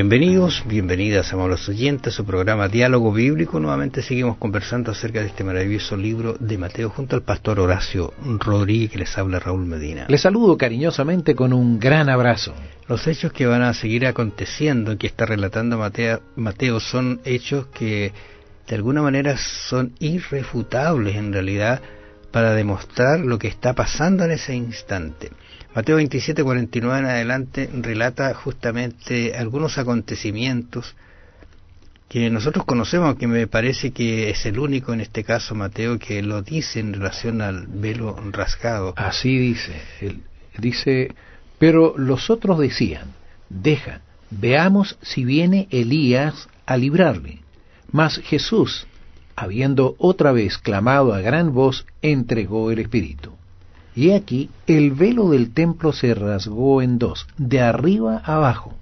Bienvenidos, bienvenidas, amables oyentes, a su programa Diálogo Bíblico. Nuevamente seguimos conversando acerca de este maravilloso libro de Mateo junto al pastor Horacio Rodríguez, que les habla Raúl Medina. Les saludo cariñosamente con un gran abrazo. Los hechos que van a seguir aconteciendo, que está relatando Mateo, son hechos que de alguna manera son irrefutables en realidad para demostrar lo que está pasando en ese instante. Mateo 27:49 en adelante relata justamente algunos acontecimientos que nosotros conocemos, que me parece que es el único en este caso, Mateo, que lo dice en relación al velo rasgado. Así dice, él dice, pero los otros decían, deja, veamos si viene Elías a librarle. Mas Jesús, habiendo otra vez clamado a gran voz, entregó el Espíritu. Y aquí el velo del templo se rasgó en dos, de arriba abajo,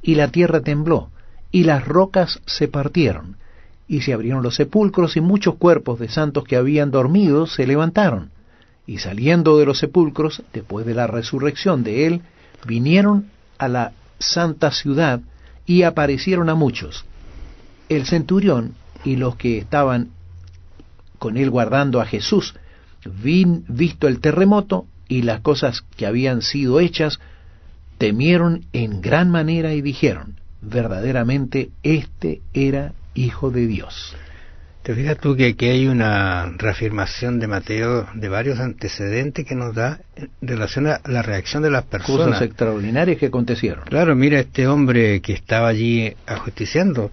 y la tierra tembló, y las rocas se partieron, y se abrieron los sepulcros, y muchos cuerpos de santos que habían dormido se levantaron, y saliendo de los sepulcros, después de la resurrección de él, vinieron a la santa ciudad, y aparecieron a muchos. El centurión y los que estaban con él guardando a Jesús, visto el terremoto y las cosas que habían sido hechas, temieron en gran manera y dijeron, verdaderamente este era Hijo de Dios. Te fijas tú que aquí hay una reafirmación de Mateo de varios antecedentes que nos da en relación a la reacción de las personas. Cosas extraordinarias que acontecieron. Claro, mira este hombre que estaba allí ajusticiando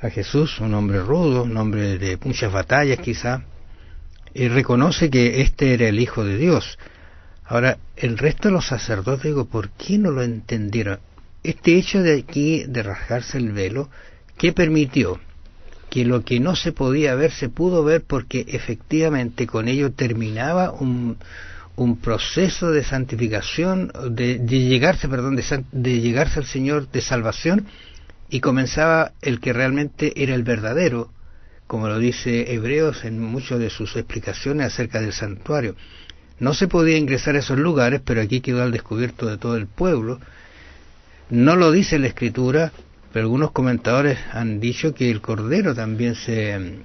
a Jesús, un hombre rudo, un hombre de muchas batallas quizá, y reconoce que este era el Hijo de Dios. Ahora, el resto de los sacerdotes, digo, ¿por qué no lo entendieron? Este hecho de aquí, de rasgarse el velo, ¿qué permitió? Que lo que no se podía ver, se pudo ver, porque efectivamente con ello terminaba un proceso de santificación, de llegarse al Señor, de salvación, y comenzaba el que realmente era el verdadero, como lo dice Hebreos en muchas de sus explicaciones acerca del santuario. No se podía ingresar a esos lugares, pero aquí quedó al descubierto de todo el pueblo. No lo dice la Escritura, pero algunos comentadores han dicho que el Cordero también se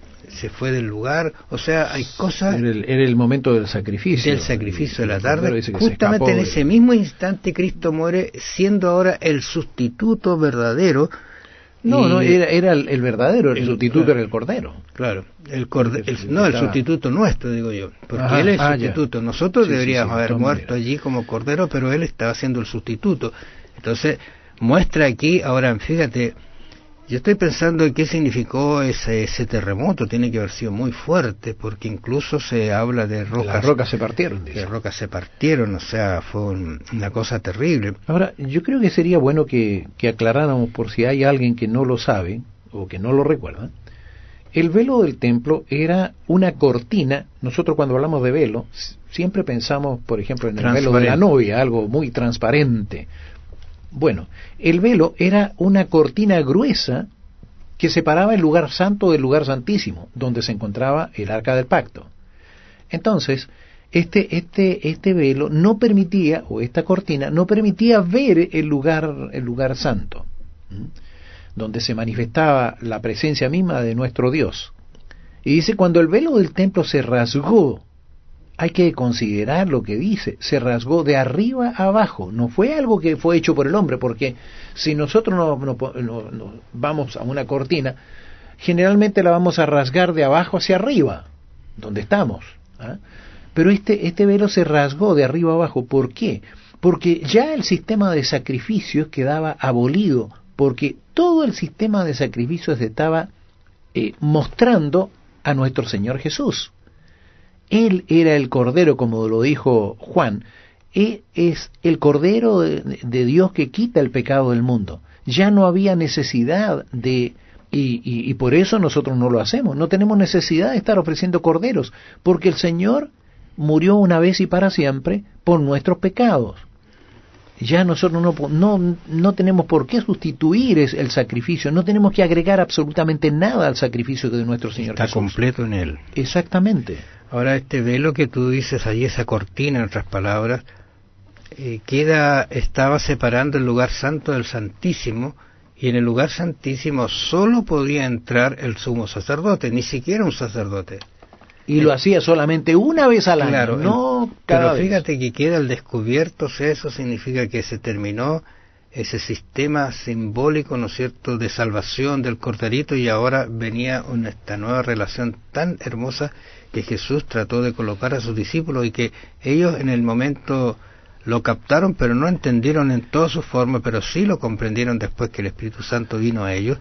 fue del lugar. O sea, hay cosas... Era el momento del sacrificio. Del sacrificio de la tarde. Justamente en ese mismo instante Cristo muere, siendo ahora el sustituto verdadero. No, era el verdadero, el sustituto era el Cordero. Claro, el sustituto nuestro, digo yo, porque él es el sustituto. Nosotros deberíamos haber muerto allí como Cordero, pero él estaba siendo el sustituto. Entonces, muestra aquí, ahora fíjate, yo estoy pensando en qué significó ese terremoto. Tiene que haber sido muy fuerte, porque incluso se habla de rocas. Las rocas se partieron. De rocas se partieron, o sea, fue una cosa terrible. Ahora, yo creo que sería bueno que aclaráramos, por si hay alguien que no lo sabe o que no lo recuerda. El velo del templo era una cortina. Nosotros cuando hablamos de velo, siempre pensamos, por ejemplo, en el velo de la novia, algo muy transparente. Bueno, el velo era una cortina gruesa que separaba el lugar santo del lugar santísimo, donde se encontraba el arca del pacto. Entonces, este velo no permitía, o esta cortina, no permitía ver el lugar santo, donde se manifestaba la presencia misma de nuestro Dios. Y dice, cuando el velo del templo se rasgó, hay que considerar lo que dice, se rasgó de arriba a abajo, no fue algo que fue hecho por el hombre, porque si nosotros no vamos a una cortina, generalmente la vamos a rasgar de abajo hacia arriba, donde estamos, ¿ah? Pero este velo se rasgó de arriba a abajo. ¿Por qué? Porque ya el sistema de sacrificios quedaba abolido, porque todo el sistema de sacrificios estaba mostrando a nuestro Señor Jesús. Él era el Cordero, como lo dijo Juan. Él es el Cordero de Dios que quita el pecado del mundo. Ya no había necesidad y por eso nosotros no lo hacemos. No tenemos necesidad de estar ofreciendo corderos, porque el Señor murió una vez y para siempre por nuestros pecados. Ya nosotros no tenemos por qué sustituir el sacrificio, no tenemos que agregar absolutamente nada al sacrificio de nuestro Señor Jesús. Está completo en él. Exactamente. Ahora este velo que tú dices allí, esa cortina, en otras palabras, estaba separando el lugar santo del santísimo, y en el lugar santísimo solo podía entrar el sumo sacerdote, ni siquiera un sacerdote. Y lo hacía solamente una vez al año, claro, no cada pero vez. fíjate que queda al descubierto, o sea, eso significa que se terminó ese sistema simbólico, ¿no es cierto?, de salvación del corderito, y ahora venía esta nueva relación tan hermosa que Jesús trató de colocar a sus discípulos, y que ellos en el momento lo captaron, pero no entendieron en toda su forma, pero sí lo comprendieron después que el Espíritu Santo vino a ellos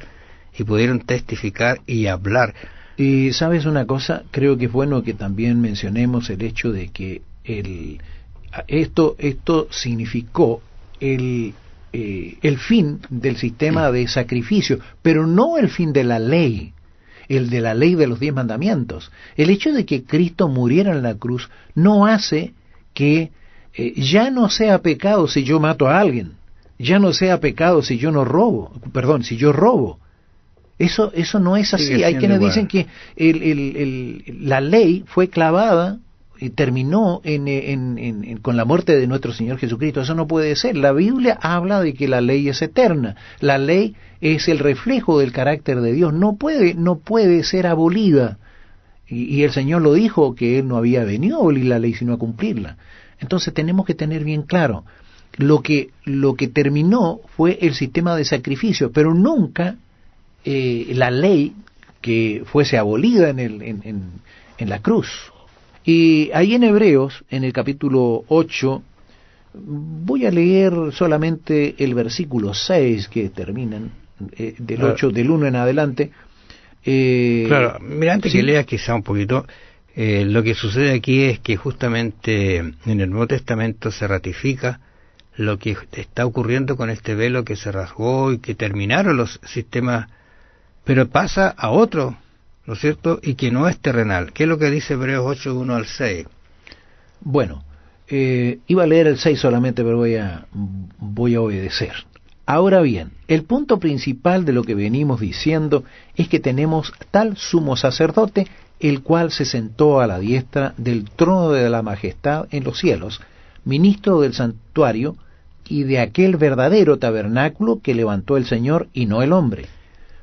y pudieron testificar y hablar. Y sabes una cosa, creo que es bueno que también mencionemos el hecho de que esto significó el fin del sistema de sacrificio, pero no el fin de la ley, el de la ley de los 10 mandamientos. El hecho de que Cristo muriera en la cruz no hace que ya no sea pecado si yo mato a alguien, ya no sea pecado si yo si yo robo. Eso no es así. Hay quienes dicen que la ley fue clavada y terminó con la muerte de nuestro Señor Jesucristo. Eso no puede ser. La Biblia habla de que la ley es eterna. La ley es el reflejo del carácter de Dios. No puede ser abolida. Y el Señor lo dijo, que Él no había venido a abolir la ley, sino a cumplirla. Entonces tenemos que tener bien claro, lo que terminó fue el sistema de sacrificio, pero nunca la ley que fuese abolida en la cruz. Y ahí en Hebreos, en el capítulo 8, voy a leer solamente el versículo 6 que terminan, del 8, del 1 en adelante. Claro, mira, antes ¿sí? que leas quizá un poquito, lo que sucede aquí es que justamente en el Nuevo Testamento se ratifica lo que está ocurriendo con este velo que se rasgó y que terminaron los sistemas, pero pasa a otro, ¿no es cierto?, y que no es terrenal. ¿Qué es lo que dice Hebreos 8, 1 al 6? Bueno, iba a leer el 6 solamente, pero voy a obedecer. Ahora bien, el punto principal de lo que venimos diciendo es que tenemos tal sumo sacerdote, el cual se sentó a la diestra del trono de la majestad en los cielos, ministro del santuario y de aquel verdadero tabernáculo que levantó el Señor y no el hombre.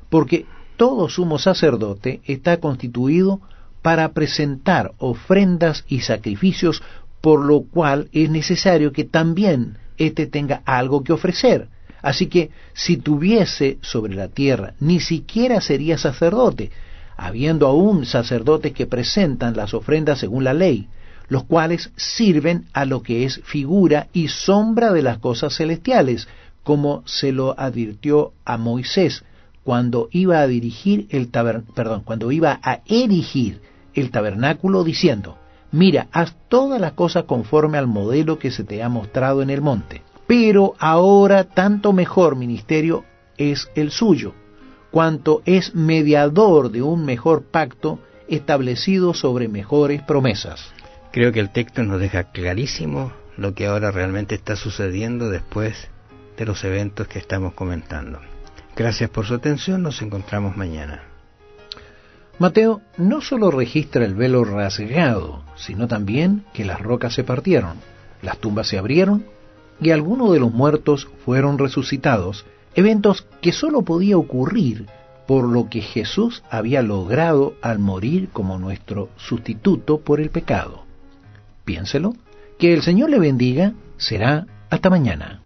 Porque todo sumo sacerdote está constituido para presentar ofrendas y sacrificios, por lo cual es necesario que también éste tenga algo que ofrecer. Así que si tuviese sobre la tierra, ni siquiera sería sacerdote, habiendo aún sacerdotes que presentan las ofrendas según la ley, los cuales sirven a lo que es figura y sombra de las cosas celestiales, como se lo advirtió a Moisés cuando iba a erigir el tabernáculo, diciendo: mira, haz todas las cosas conforme al modelo que se te ha mostrado en el monte. Pero ahora tanto mejor ministerio es el suyo, cuanto es mediador de un mejor pacto establecido sobre mejores promesas. Creo que el texto nos deja clarísimo lo que ahora realmente está sucediendo después de los eventos que estamos comentando. Gracias por su atención, nos encontramos mañana. Mateo no solo registra el velo rasgado, sino también que las rocas se partieron, las tumbas se abrieron y algunos de los muertos fueron resucitados, eventos que sólo podía ocurrir por lo que Jesús había logrado al morir como nuestro sustituto por el pecado. Piénselo, que el Señor le bendiga, será hasta mañana.